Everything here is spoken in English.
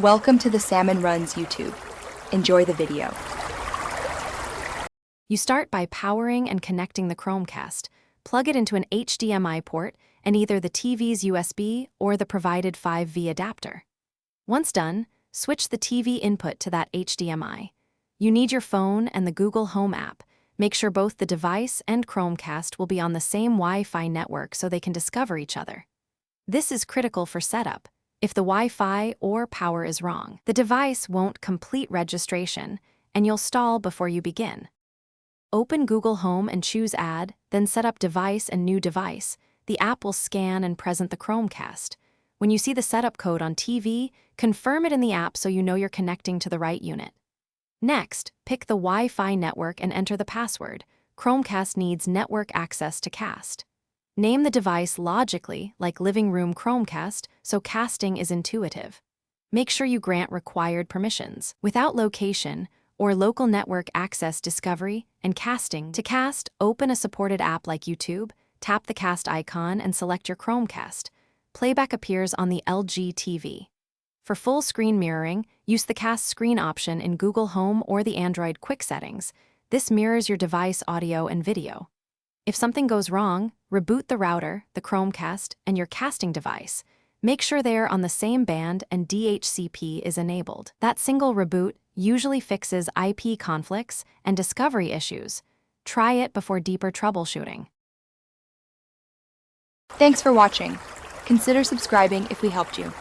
Welcome to the Salmon Runs YouTube. Enjoy the video. You start by powering and connecting the Chromecast. Plug it into an HDMI port and either the TV's USB or the provided 5V adapter. Once done, switch the TV input to that HDMI. You need your phone and the Google Home app. Make sure both the device and Chromecast will be on the same Wi-Fi network so they can discover each other. This is critical for setup. If the Wi-Fi or power is wrong, the device won't complete registration, and you'll stall before you begin. Open Google Home and choose Add, then set up Device and New Device. The app will scan and present the Chromecast. When you see the setup code on TV, confirm it in the app so you know you're connecting to the right unit. Next, pick the Wi-Fi network and enter the password. Chromecast needs network access to cast. Name the device logically, like Living Room Chromecast, so casting is intuitive. Make sure you grant required permissions. Without location or local network access discovery and casting, to cast, open a supported app like YouTube, tap the cast icon and select your Chromecast. Playback appears on the LG TV. For full screen mirroring, use the cast screen option in Google Home or the Android Quick Settings. This mirrors your device audio and video. If something goes wrong, reboot the router, the Chromecast, and your casting device. Make sure they are on the same band and DHCP is enabled. That single reboot usually fixes IP conflicts and discovery issues. Try it before deeper troubleshooting. Thanks for watching. Consider subscribing if we helped you.